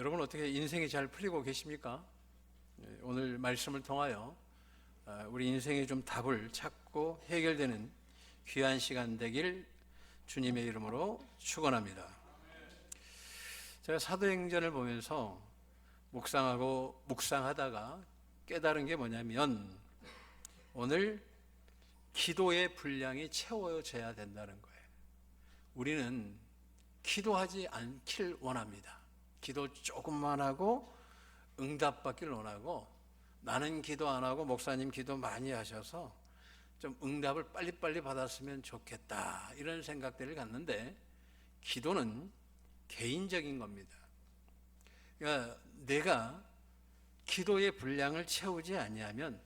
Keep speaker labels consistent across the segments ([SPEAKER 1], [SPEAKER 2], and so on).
[SPEAKER 1] 여러분 어떻게 인생이 잘 풀리고 계십니까? 오늘 말씀을 통하여 우리 인생의 좀 답을 찾고 해결되는 귀한 시간 되길 주님의 이름으로 축원합니다. 제가 사도행전을 보면서 묵상하다가 깨달은 게 뭐냐면 오늘 기도의 분량이 채워져야 된다는 거예요. 우리는 기도하지 않길 원합니다. 기도 조금만 하고 응답받기를 원하고, 나는 기도 안 하고 목사님 기도 많이 하셔서 좀 응답을 빨리빨리 받았으면 좋겠다, 이런 생각들을 갖는데, 기도는 개인적인 겁니다. 그러니까 내가 기도의 분량을 채우지 아니하면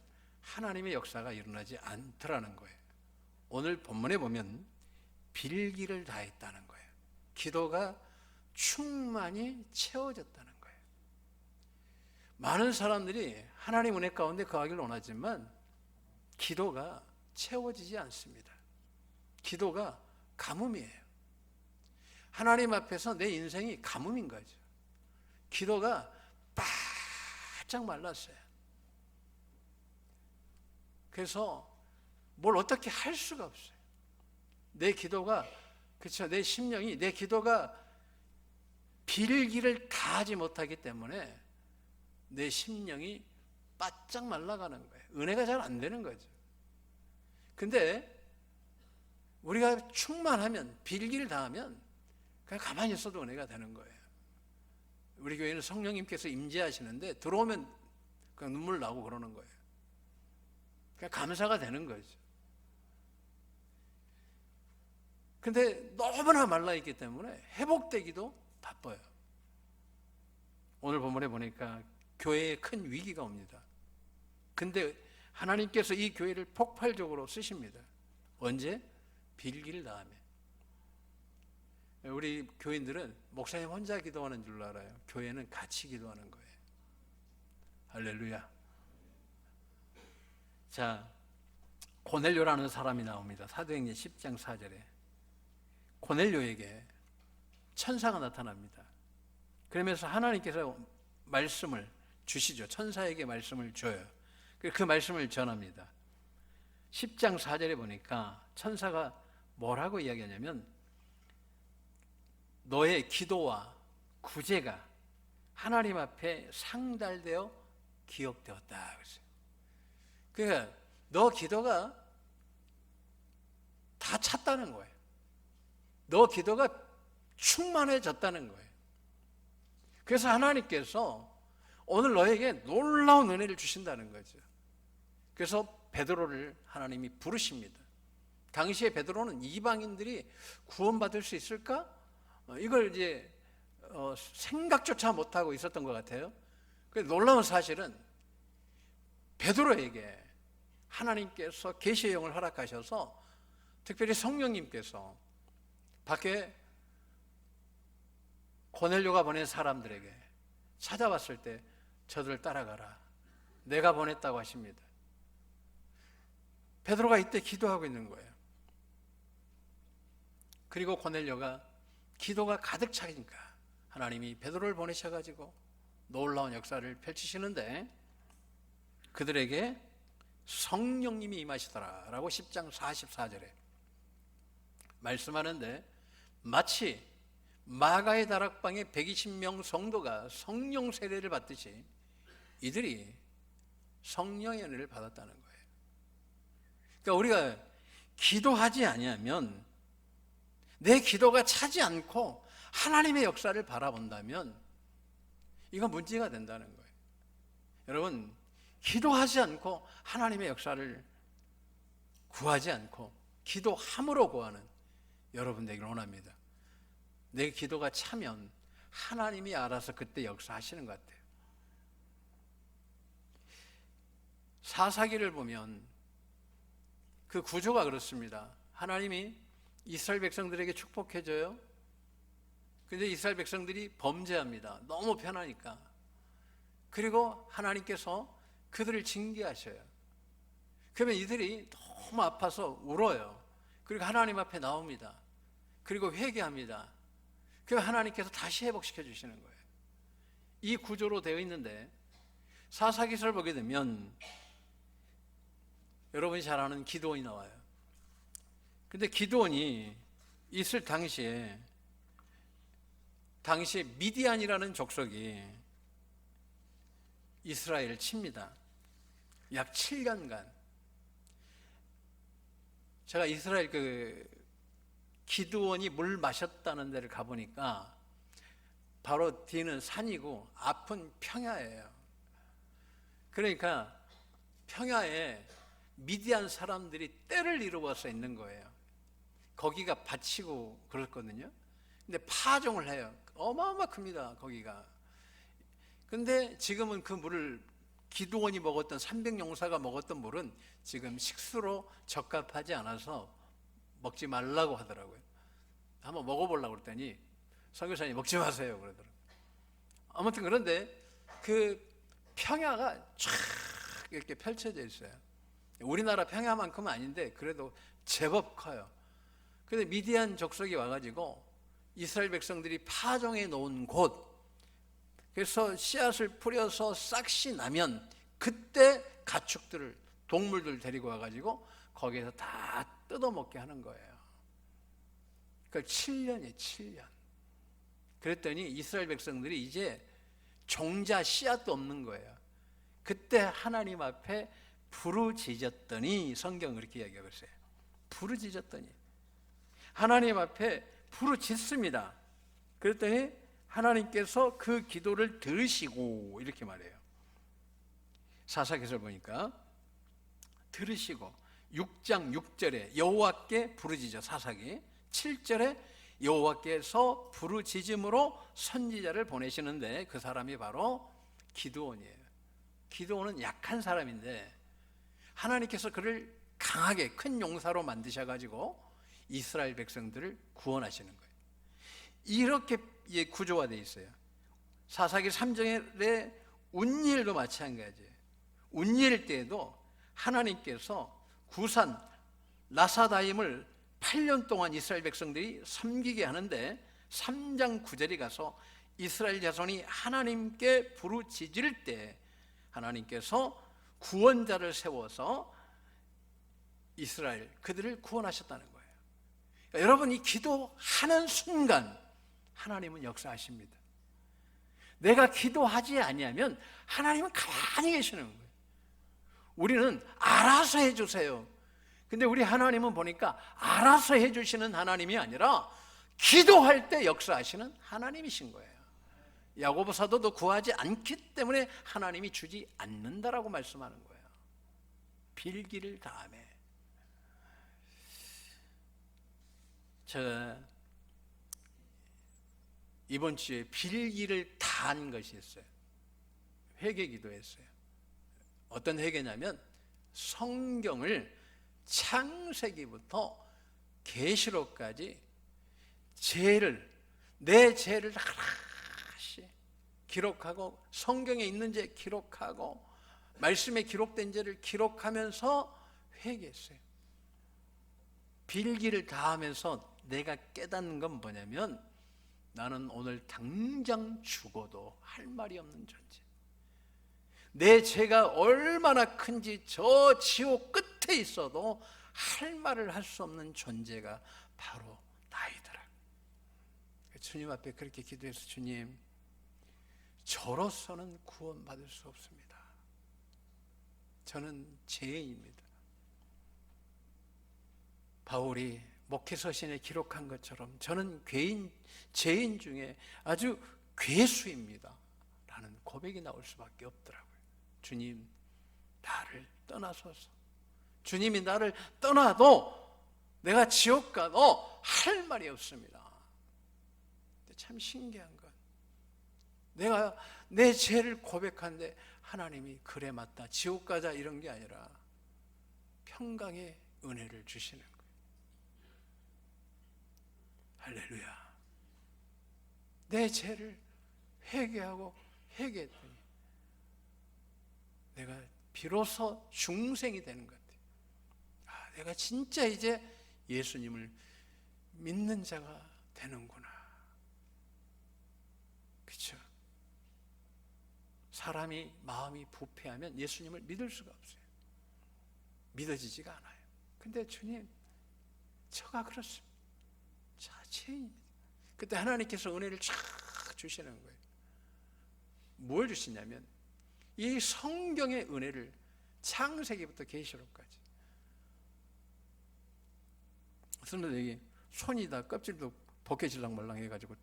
[SPEAKER 1] 하나님의 역사가 일어나지 않더라는 거예요. 오늘 본문에 보면 빌기를 다했다는 거예요. 기도가 충만히 채워졌다는 거예요. 많은 사람들이 하나님 은혜 가운데 거하기를 원하지만 기도가 채워지지 않습니다. 기도가 가뭄이에요. 하나님 앞에서 내 인생이 가뭄인 거죠. 기도가 바짝 말랐어요. 그래서 뭘 어떻게 할 수가 없어요. 내 기도가, 그렇죠, 내 심령이, 내 기도가 빌기를 다하지 못하기 때문에 내 심령이 바짝 말라가는 거예요. 은혜가 잘 안 되는 거죠. 근데 우리가 충만하면, 빌기를 다하면 그냥 가만히 있어도 은혜가 되는 거예요. 우리 교회는 성령님께서 임재하시는데 들어오면 그냥 눈물 나고 그러는 거예요. 그냥 감사가 되는 거죠. 근데 너무나 말라있기 때문에 회복되기도 바빠요. 오늘 본문에 보니까 교회에 큰 위기가 옵니다. 근데 하나님께서 이 교회를 폭발적으로 쓰십니다. 언제? 빌기를 다하며. 우리 교인들은 목사님 혼자 기도하는 줄 알아요. 교회는 같이 기도하는 거예요. 할렐루야. 자, 고넬료라는 사람이 나옵니다. 사도행전 10장 4절에 고넬료에게 천사가 나타납니다. 그러면서 하나님께서 말씀을 주시죠. 천사에게 말씀을 줘요. 그 말씀을 전합니다. 10장 4절에 보니까 천사가 뭐라고 이야기하냐면 너의 기도와 구제가 하나님 앞에 상달되어 기억되었다. 그러니까 너 기도가 다 찼다는 거예요. 너 기도가 충만해졌다는 거예요. 그래서 하나님께서 오늘 너에게 놀라운 은혜를 주신다는 거죠. 그래서 베드로를 하나님이 부르십니다. 당시에 베드로는 이방인들이 구원받을 수 있을까? 이걸 이제 생각조차 못하고 있었던 것 같아요. 놀라운 사실은 베드로에게 하나님께서 계시의 영을 허락하셔서 특별히 성령님께서 밖에 고넬료가 보낸 사람들에게 찾아왔을 때 저들을 따라가라, 내가 보냈다고 하십니다. 베드로가 이때 기도하고 있는 거예요. 그리고 고넬료가 기도가 가득 차니까 하나님이 베드로를 보내셔가지고 놀라운 역사를 펼치시는데 그들에게 성령님이 임하시더라 라고 10장 44절에 말씀하는데, 마치 마가의 다락방에 120명 성도가 성령 세례를 받듯이 이들이 성령의 은혜를 받았다는 거예요. 그러니까 우리가 기도하지 아니하면, 내 기도가 차지 않고 하나님의 역사를 바라본다면 이건 문제가 된다는 거예요. 여러분, 기도하지 않고 하나님의 역사를 구하지 않고 기도함으로 구하는 여러분 되기를 원합니다. 내 기도가 차면 하나님이 알아서 그때 역사하시는 것 같아요. 사사기를 보면 그 구조가 그렇습니다. 하나님이 이스라엘 백성들에게 축복해줘요. 근데 이스라엘 백성들이 범죄합니다. 너무 편하니까. 그리고 하나님께서 그들을 징계하셔요. 그러면 이들이 너무 아파서 울어요. 그리고 하나님 앞에 나옵니다. 그리고 회개합니다. 그리고 하나님께서 다시 회복시켜 주시는 거예요. 이 구조로 되어 있는데 사사기서를 보게 되면 여러분이 잘 아는 기드온이 나와요. 근데 기드온이 있을 당시에 미디안이라는 족속이 이스라엘을 칩니다. 약 7년간. 제가 이스라엘 기드온이 물 마셨다는 데를 가보니까 바로 뒤는 산이고 앞은 평야예요. 그러니까 평야에 미디안 사람들이 떼를 이루어서 있는 거예요. 거기가 밭이고 그렇거든요. 근데 파종을 해요. 어마어마 큽니다, 거기가. 근데 지금은 그 물을 기드온이 먹었던 300용사가 먹었던 물은 지금 식수로 적합하지 않아서 먹지 말라고 하더라고요. 한번 먹어보려고 그랬더니 선교사님이 먹지 마세요 그러더라고요. 아무튼 그런데 그 평야가 쫙 이렇게 펼쳐져 있어요. 우리나라 평야만큼은 아닌데 그래도 제법 커요. 근데 미디안 족속이 와가지고 이스라엘 백성들이 파종해 놓은 곳, 그래서 씨앗을 뿌려서 싹이 나면 그때 가축들을, 동물들 데리고 와가지고 거기에서 다 뜯어먹게 하는 거예요. 그러니까 7년이에요, 7년. 그랬더니 이스라엘 백성들이 이제 종자 씨앗도 없는 거예요. 그때 하나님 앞에 부르짖었더니, 성경 그렇게 이야기하고 있어요. 부르짖었더니 하나님 앞에 부르짖습니다. 그랬더니 하나님께서 그 기도를 들으시고, 이렇게 말해요. 사사기서를 보니까 들으시고, 6장 6절에 여호와께 부르짖어, 사사기 7절에 여호와께서 부르짖음으로 선지자를 보내시는데 그 사람이 바로 기드온이에요. 기드온은 약한 사람인데 하나님께서 그를 강하게 큰 용사로 만드셔가지고 이스라엘 백성들을 구원하시는 거예요. 이렇게 구조가 되어 있어요. 사사기 3장의 운일도 마찬가지예요. 운일 때에도 하나님께서 구산 라사다임을 8년 동안 이스라엘 백성들이 섬기게 하는데 3장 9절에 가서 이스라엘 자손이 하나님께 부르짖을 때 하나님께서 구원자를 세워서 이스라엘 그들을 구원하셨다는 거예요. 그러니까 여러분, 이 기도하는 순간 하나님은 역사하십니다. 내가 기도하지 아니하면 하나님은 가만히 계시는 거예요. 우리는 알아서 해주세요. 근데 우리 하나님은 보니까 알아서 해주시는 하나님이 아니라 기도할 때 역사하시는 하나님이신 거예요. 야고보 사도도 구하지 않기 때문에 하나님이 주지 않는다라고 말씀하는 거예요. 빌기를 다하며. 제가 이번 주에 빌기를 다한 것이 있어요. 회개 기도했어요. 어떤 회개냐면 성경을 창세기부터 계시록까지 내 죄를 하나씩 기록하고, 성경에 있는 죄 기록하고, 말씀에 기록된 죄를 기록하면서 회개했어요. 빌기를 다하면서 내가 깨닫는 건 뭐냐면, 나는 오늘 당장 죽어도 할 말이 없는 존재, 내 죄가 얼마나 큰지 저 지옥 끝에 있어도 할 말을 할 수 없는 존재가 바로 나이더라. 주님 앞에 그렇게 기도해서, 주님, 저로서는 구원받을 수 없습니다. 저는 죄인입니다. 바울이 목회서신에 기록한 것처럼 저는 죄인 중에 아주 괴수입니다 라는 고백이 나올 수밖에 없더라고요. 주님, 나를 떠나소서. 주님이 나를 떠나도 내가 지옥 가도 할 말이 없습니다. 근데 참 신기한 건, 내가 내 죄를 고백하는데 하나님이 그래 맞다, 지옥 가자 이런 게 아니라 평강의 은혜를 주시는 거예요. 할렐루야. 내 죄를 회개하고 회개했더니 내가 비로소 중생이 되는 것 같아요. 내가 진짜 이제 예수님을 믿는 자가 되는구나. 그렇죠? 사람이 마음이 부패하면 예수님을 믿을 수가 없어요. 믿어지지가 않아요. 근데 주님, 저가 그렇습니다. 죄인입니다. 그때 하나님께서 은혜를 쫙 주시는 거예요. 뭘 주시냐면 이 성경의 은혜를 창세기부터 계시록까지. 어떤 분들에게 손이 다 껍질도 벗겨질랑 말랑 해가지고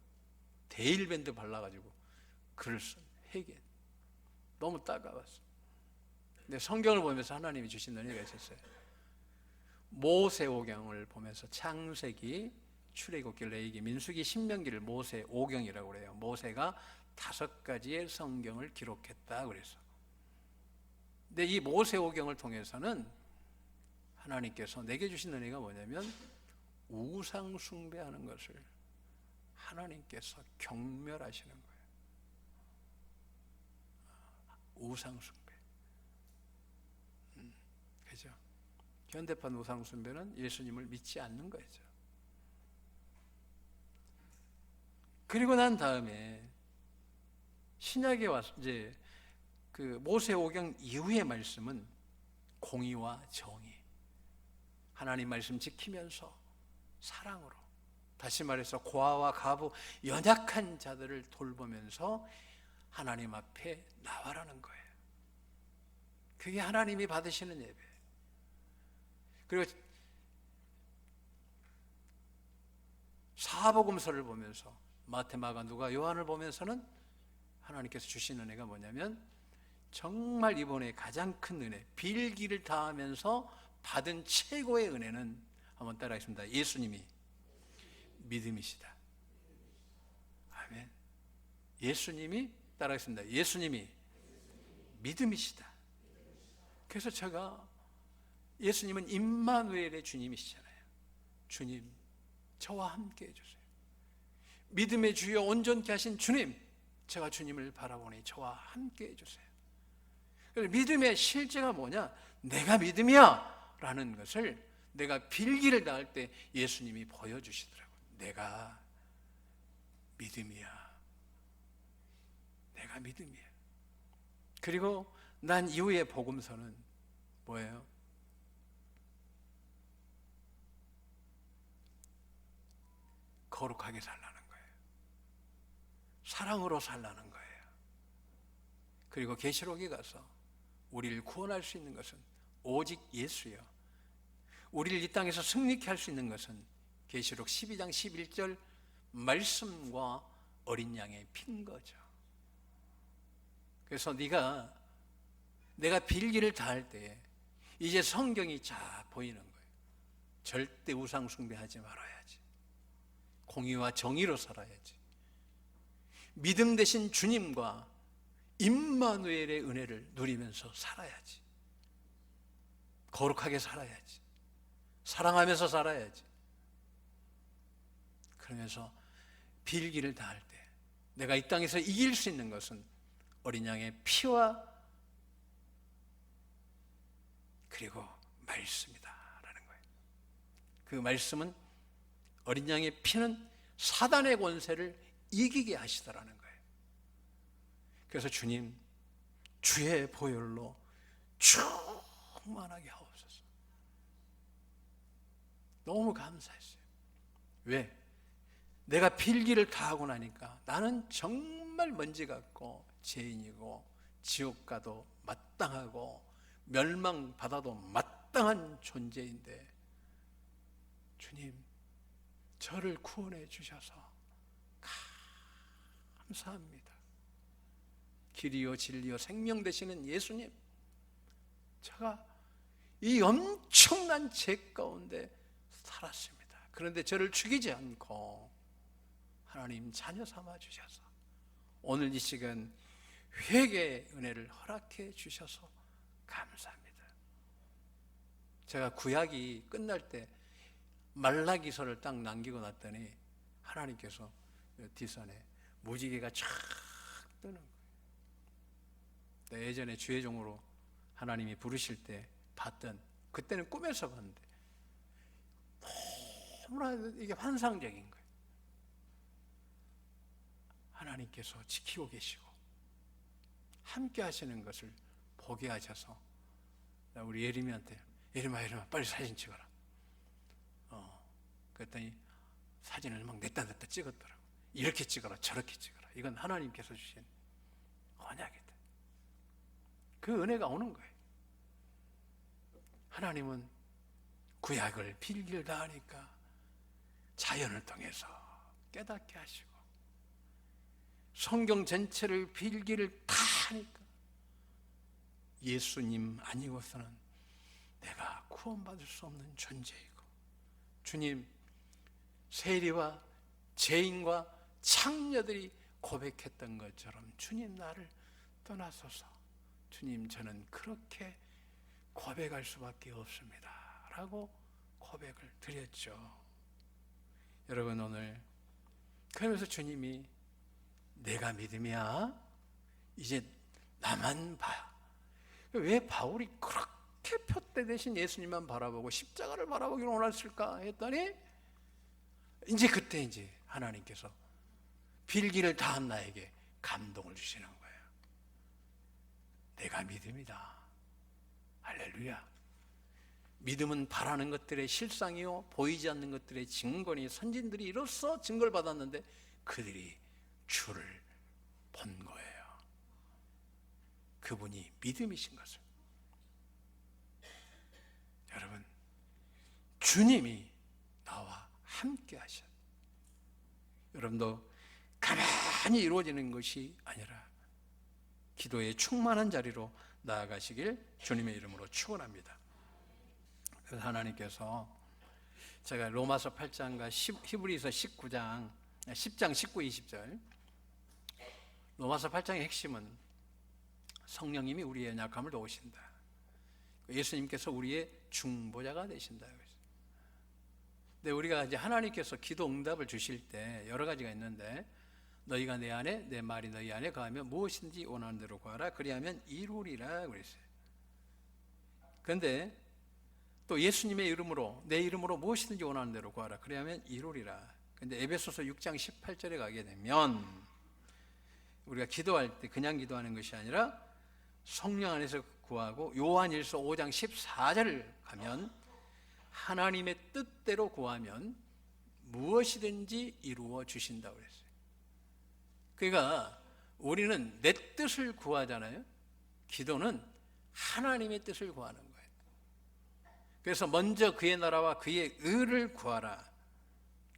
[SPEAKER 1] 데일밴드 발라가지고 글을 쓴 회개. 너무 따가웠어. 근데 성경을 보면서 하나님이 주신 은혜가 있었어요. 모세오경을 보면서 창세기, 출애굽기, 레위기, 민수기, 신명기를 모세오경이라고 그래요. 모세가 5가지의 성경을 기록했다 그래서. 근데 이 모세오경을 통해서는 하나님께서 내게 주신 은혜가 뭐냐면 우상 숭배하는 것을 하나님께서 경멸하시는 거예요. 우상 숭배. 그죠? 현대판 우상 숭배는 예수님을 믿지 않는 거죠. 그리고 난 다음에 신약에 와서 이제 그 모세오경 이후의 말씀은 공의와 정의, 하나님 말씀 지키면서 사랑으로, 다시 말해서 고아와 과부, 연약한 자들을 돌보면서 하나님 앞에 나와라는 거예요. 그게 하나님이 받으시는 예배. 그리고 사복음서를 보면서 마태, 마가, 누가, 요한을 보면서는 하나님께서 주신 은혜가 뭐냐면 정말 이번에 가장 큰 은혜, 빌기를 다하면서 받은 최고의 은혜는 한번 따라하겠습니다. 예수님이 믿음이시다. 아멘. 예수님이 따라하겠습니다. 예수님이 믿음이시다. 그래서 제가 예수님은 임마누엘의 주님이시잖아요. 주님, 저와 함께 해주세요. 믿음의 주여 온전케 하신 주님, 제가 주님을 바라보니 저와 함께 해주세요. 그래서 믿음의 실제가 뭐냐? 내가 믿음이야 라는 것을 내가 빌기를 다할 때 예수님이 보여주시더라고요. 내가 믿음이야. 내가 믿음이야. 그리고 난 이후의 복음서는 뭐예요? 거룩하게 살라는 거예요. 사랑으로 살라는 거예요. 그리고 계시록에 가서 우리를 구원할 수 있는 것은 오직 예수요. 우리를 이 땅에서 승리케 할 수 있는 것은 계시록 12장 11절 말씀과 어린 양의 피인 거죠. 그래서 내가 빌기를 다할 때 이제 성경이 쫙 보이는 거예요. 절대 우상 숭배하지 말아야지. 공의와 정의로 살아야지. 믿음 되신 주님과 임마누엘의 은혜를 누리면서 살아야지. 거룩하게 살아야지. 사랑하면서 살아야지. 그러면서 빌기를 다할 때 내가 이 땅에서 이길 수 있는 것은 어린 양의 피와 그리고 말씀이다라는 거예요. 그 말씀은 어린 양의 피는 사단의 권세를 이기게 하시더라는 거예요. 그래서 주님, 주의 보혈로 충만하게 하옵소서. 너무 감사했어요. 왜? 내가 필기를 다 하고 나니까 나는 정말 먼지 같고 죄인이고 지옥 가도 마땅하고 멸망받아도 마땅한 존재인데 주님, 저를 구원해 주셔서 감사합니다. 길이요 진리요 생명 되시는 예수님, 제가 이 엄청난 죄 가운데 살았습니다. 그런데 저를 죽이지 않고 하나님 자녀 삼아 주셔서 오늘 이 시간 회개의 은혜를 허락해 주셔서 감사합니다. 제가 구약이 끝날 때 말라기서를 딱 남기고 났더니 하나님께서 뒷산에 무지개가 쫙 뜨는 거예요. 예전에 주의 종으로 하나님이 부르실 때 봤던, 그때는 꿈에서 봤는데 너무나 이게 환상적인 거예요. 하나님께서 지키고 계시고 함께 하시는 것을 보게 하셔서 우리 예림이한테 예림아 빨리 사진 찍어라. 그랬더니 사진을 막 냈다 찍었더라고. 이렇게 찍어라 저렇게 찍어라. 이건 하나님께서 주신 언약이다. 그 은혜가 오는 거예요. 하나님은 구약을 필기를 다 하니까 자연을 통해서 깨닫게 하시고 성경 전체를 필기를 다 하니까 예수님 아니고서는 내가 구원받을 수 없는 존재이고 주님 세리와 죄인과 창녀들이 고백했던 것처럼 주님 나를 떠나소서. 주님 저는 그렇게 고백할 수밖에 없습니다 라고 고백을 드렸죠. 여러분 오늘 그러면서 주님이 내가 믿음이야 이제 나만 봐. 왜 바울이 그렇게 표대 대신 예수님만 바라보고 십자가를 바라보기를 원했을까 했더니 이제 그때 이제 하나님께서 필기를 다한 나에게 감동을 주시는 거예요. 내가 믿음이다. 할렐루야. 믿음은 바라는 것들의 실상이요 보이지 않는 것들의 증거니 선진들이 이로써 증거를 받았는데 그들이 주를 본 거예요. 그분이 믿음이신 것을. 여러분 주님이 나와 함께 하셨. 여러분도 가만히 이루어지는 것이 아니라 기도의 충만한 자리로 나아가시길 주님의 이름으로 축원합니다. 그래서 하나님께서 제가 로마서 8장과 히브리서 19장 10장 19, 20절 로마서 8장의 핵심은 성령님이 우리의 연약함을 도우신다. 예수님께서 우리의 중보자가 되신다. 근데 우리가 이제 하나님께서 기도 응답을 주실 때 여러 가지가 있는데 너희가 내 안에 내 말이 너희 안에 거하면 무엇인지 원하는 대로 구하라 그리하면 이루리라 그랬어요. 그런데 또 예수님의 이름으로 내 이름으로 무엇이든지 원하는 대로 구하라 그리하면 이루리라. 근데 에베소서 6장 18절에 가게 되면 우리가 기도할 때 그냥 기도하는 것이 아니라 성령 안에서 구하고 요한일서 5장 14절을 가면 하나님의 뜻대로 구하면 무엇이든지 이루어 주신다고 그랬어요. 그러니까 우리는 내 뜻을 구하잖아요. 기도는 하나님의 뜻을 구하는 거예요. 그래서 먼저 그의 나라와 그의 의를 구하라.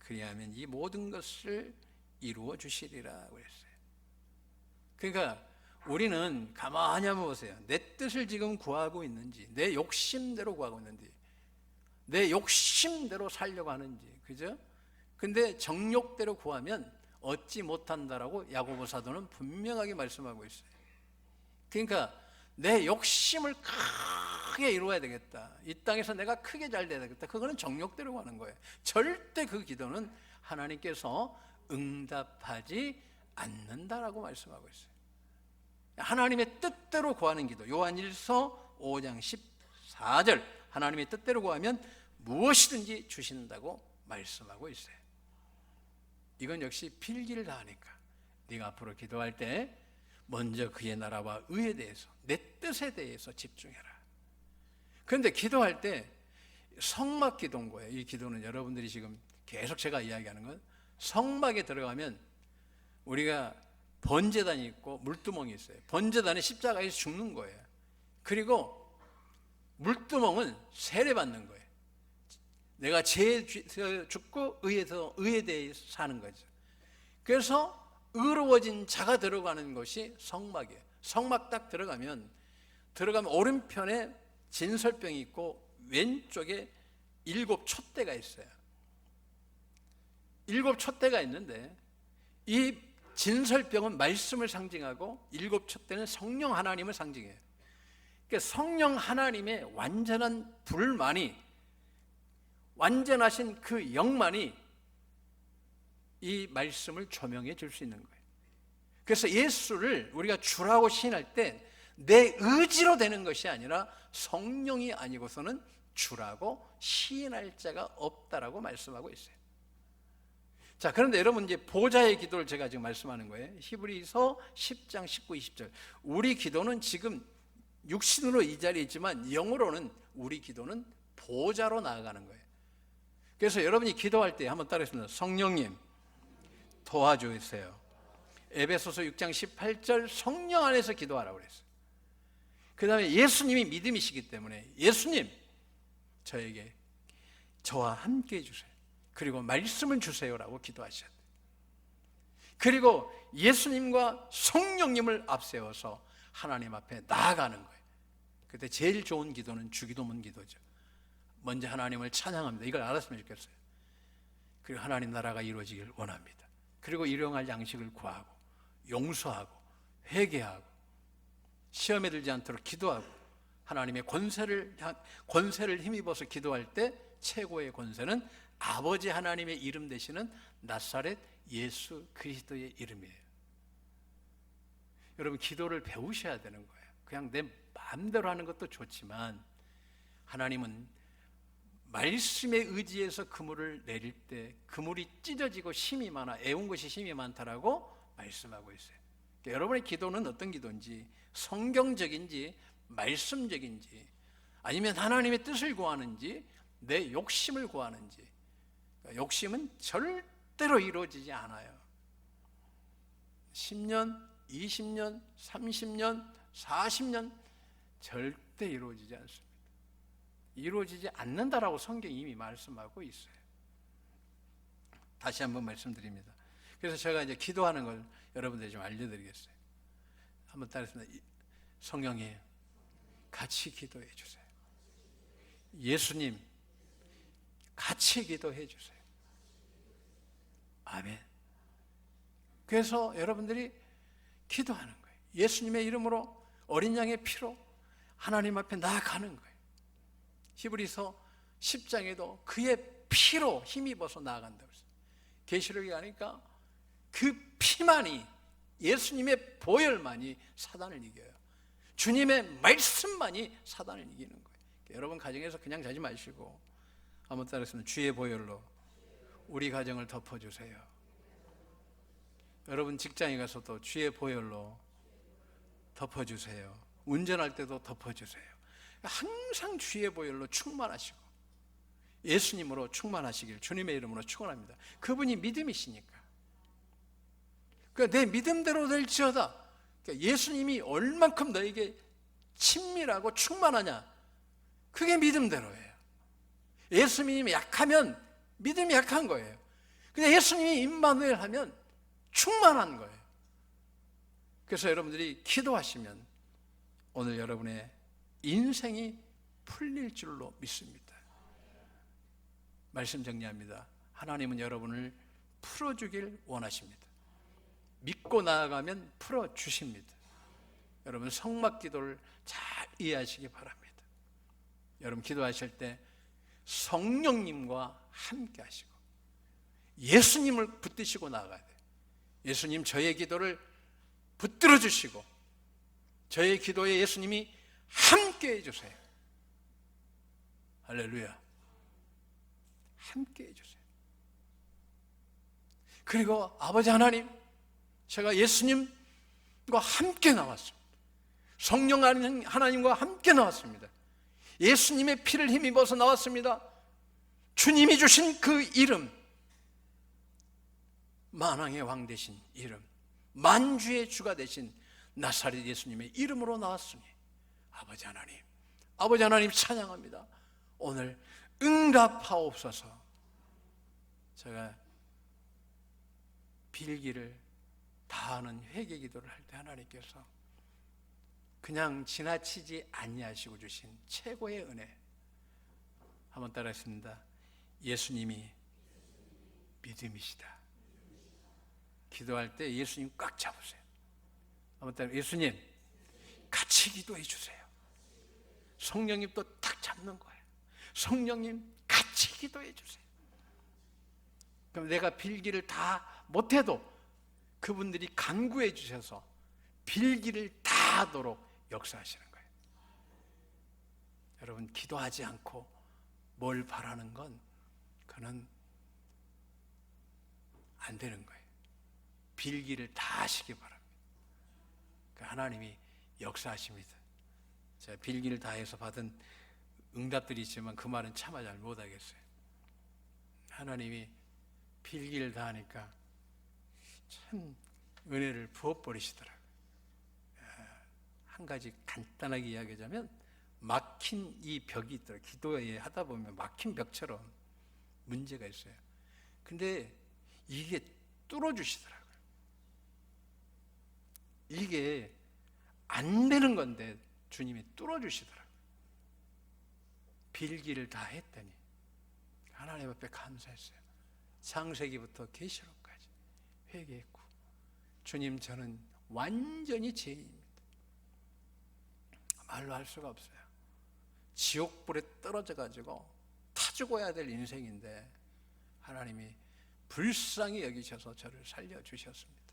[SPEAKER 1] 그리하면 이 모든 것을 이루어 주시리라 그랬어요. 그러니까 우리는 가만히 한번 보세요. 내 뜻을 지금 구하고 있는지, 내 욕심대로 구하고 있는지, 내 욕심대로 살려고 하는지, 그죠? 근데 정욕대로 구하면 얻지 못한다라고 야고보 사도는 분명하게 말씀하고 있어요. 그러니까 내 욕심을 크게 이루어야 되겠다. 이 땅에서 내가 크게 잘 돼야 되겠다. 그거는 정욕대로 구하는 거예요. 절대 그 기도는 하나님께서 응답하지 않는다라고 말씀하고 있어요. 하나님의 뜻대로 구하는 기도. 요한일서 5장 14절 하나님의 뜻대로 구하면 무엇이든지 주신다고 말씀하고 있어요. 이건 역시 필기를 다하니까 네가 앞으로 기도할 때 먼저 그의 나라와 의에 대해서 내 뜻에 대해서 집중해라. 그런데 기도할 때 성막 기도인 거예요. 이 기도는 여러분들이 지금 계속 제가 이야기하는 건 성막에 들어가면 우리가 번제단이 있고 물두멍이 있어요. 번제단은 십자가에서 죽는 거예요. 그리고 물두멍은 세례받는 거예요. 내가 죄에 죽고 의에 대해 사는 거죠. 그래서 의로워진 자가 들어가는 것이 성막이에요. 성막 딱 들어가면 오른편에 진설병이 있고 왼쪽에 7 촛대가 있어요. 7 촛대가 있는데 이 진설병은 말씀을 상징하고 7 촛대는 성령 하나님을 상징해요. 그러니까 성령 하나님의 완전한 불만이 완전하신 그 영만이 이 말씀을 조명해 줄 수 있는 거예요. 그래서 예수를 우리가 주라고 시인할 때 내 의지로 되는 것이 아니라 성령이 아니고서는 주라고 시인할 자가 없다라고 말씀하고 있어요. 자, 그런데 여러분, 이제 보좌의 기도를 제가 지금 말씀하는 거예요. 히브리서 10장 19, 20절. 우리 기도는 지금 육신으로 이 자리에 있지만 영으로는 우리 기도는 보좌로 나아가는 거예요. 그래서 여러분이 기도할 때 한번 따라했습니다. 성령님 도와주세요. 에베소서 6장 18절 성령 안에서 기도하라고 그랬어요. 그 다음에 예수님이 믿음이시기 때문에 예수님 저에게 저와 함께 해주세요. 그리고 말씀을 주세요라고 기도하셔야 돼요. 그리고 예수님과 성령님을 앞세워서 하나님 앞에 나아가는 거예요. 그때 제일 좋은 기도는 주기도문 기도죠. 먼저 하나님을 찬양합니다. 이걸 알았으면 좋겠어요. 그리고 하나님 나라가 이루어지길 원합니다. 그리고 일용할 양식을 구하고 용서하고 회개하고 시험에 들지 않도록 기도하고 하나님의 권세를 힘입어서 기도할 때 최고의 권세는 아버지 하나님의 이름 되시는 나사렛 예수 그리스도의 이름이에요. 여러분, 기도를 배우셔야 되는 거예요. 그냥 내 마음대로 하는 것도 좋지만 하나님은 말씀에 의지해서 그물을 내릴 때 그물이 찢어지고 힘이 많아 애운 것이 힘이 많다라고 말씀하고 있어요. 그러니까 여러분의 기도는 어떤 기도인지, 성경적인지 말씀적인지, 아니면 하나님의 뜻을 구하는지 내 욕심을 구하는지. 그러니까 욕심은 절대로 이루어지지 않아요. 10년, 20년, 30년, 40년 절대 이루어지지 않습니다. 이루어지지 않는다라고 성경이 이미 말씀하고 있어요. 다시 한번 말씀드립니다. 그래서 제가 이제 기도하는 걸 여러분들이 좀 알려드리겠어요. 한번 따라했습니다. 성령님 같이 기도해 주세요. 예수님 같이 기도해 주세요. 아멘. 그래서 여러분들이 기도하는 거예요. 예수님의 이름으로 어린 양의 피로 하나님 앞에 나아가는 거예요. 히브리서 10장에도 그의 피로 힘입어서 나아간다고 했어요. 계시록에 가니까 그 피만이, 예수님의 보혈만이 사단을 이겨요. 주님의 말씀만이 사단을 이기는 거예요. 여러분 가정에서 그냥 자지 마시고 한번 따라했으면 주의 보혈로 우리 가정을 덮어주세요. 여러분 직장에 가서도 주의 보혈로 덮어주세요. 운전할 때도 덮어주세요. 항상 주의 보혈로 충만하시고 예수님으로 충만하시길 주님의 이름으로 축원합니다. 그분이 믿음이시니까. 그러니까 내 믿음대로 될지어다. 그러니까 예수님이 얼만큼 너에게 친밀하고 충만하냐, 그게 믿음대로예요. 예수님이 약하면 믿음이 약한 거예요. 근데 예수님이 임마누엘 하면 충만한 거예요. 그래서 여러분들이 기도하시면 오늘 여러분의 인생이 풀릴 줄로 믿습니다. 말씀 정리합니다. 하나님은 여러분을 풀어주길 원하십니다. 믿고 나아가면 풀어주십니다. 여러분 성막 기도를 잘 이해하시기 바랍니다. 여러분 기도하실 때 성령님과 함께 하시고 예수님을 붙드시고 나아가야 돼요. 예수님 저의 기도를 붙들어 주시고 저의 기도에 예수님이 함께 해주세요. 할렐루야. 함께 해주세요. 그리고 아버지 하나님, 제가 예수님과 함께 나왔습니다. 성령 하나님과 함께 나왔습니다. 예수님의 피를 힘입어서 나왔습니다. 주님이 주신 그 이름, 만왕의 왕 되신 이름, 만주의 주가 되신 나사렛 예수님의 이름으로 나왔으니 아버지 하나님 찬양합니다. 오늘 응답하옵소서. 제가 빌기를 다하는 회개 기도를 할 때 하나님께서 그냥 지나치지 아니하시고 주신 최고의 은혜, 한번 따라했습니다. 예수님이 믿음이시다. 기도할 때 예수님 꽉 잡으세요. 한번 따라, 예수님 같이 기도해 주세요. 성령님 또 탁 잡는 거예요. 성령님 같이 기도해 주세요. 그럼 내가 빌기를 다 못해도 그분들이 간구해 주셔서 빌기를 다 하도록 역사하시는 거예요. 여러분 기도하지 않고 뭘 바라는 건 그는 안 되는 거예요. 빌기를 다 하시기 바랍니다. 하나님이 역사하십니다. 제가 빌기를 다해서 받은 응답들이 있지만 그 말은 차마 잘 못하겠어요. 하나님이 빌기를 다하니까 참 은혜를 부어버리시더라고요. 한 가지 간단하게 이야기하자면 막힌 이 벽이 있더라고요. 기도에 하다 보면 막힌 벽처럼 문제가 있어요. 근데 이게 뚫어주시더라고요. 이게 안 되는 건데 주님이 뚫어주시더라고요. 빌기를 다 했더니 하나님 앞에 감사했어요. 창세기부터 계시록까지 회개했고, 주님 저는 완전히 죄인입니다. 말로 할 수가 없어요. 지옥불에 떨어져 가지고 타 죽어야 될 인생인데 하나님이 불쌍히 여기셔서 저를 살려주셨습니다.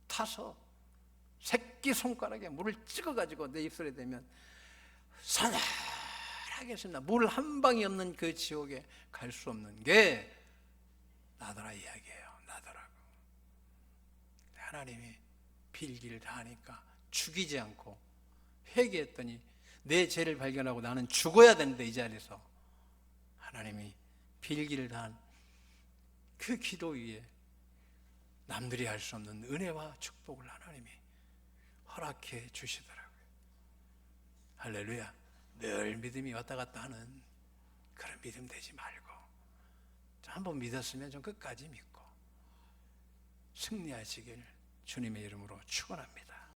[SPEAKER 1] 타서 새끼손가락에 물을 찍어가지고 내 입술에 대면 서늘하겠습니다. 물 한 방이 없는 그 지옥에 갈 수 없는 게 나더라 이야기예요. 나더라고. 하나님이 빌기를 다하니까 죽이지 않고 회개했더니 내 죄를 발견하고 나는 죽어야 되는데 이 자리에서 하나님이 빌기를 다한 그 기도 위에 남들이 할 수 없는 은혜와 축복을 하나님이 허락해 주시더라고요. 할렐루야. 늘 믿음이 왔다 갔다 하는 그런 믿음 되지 말고 한번 믿었으면 좀 끝까지 믿고 승리하시길 주님의 이름으로 축원합니다.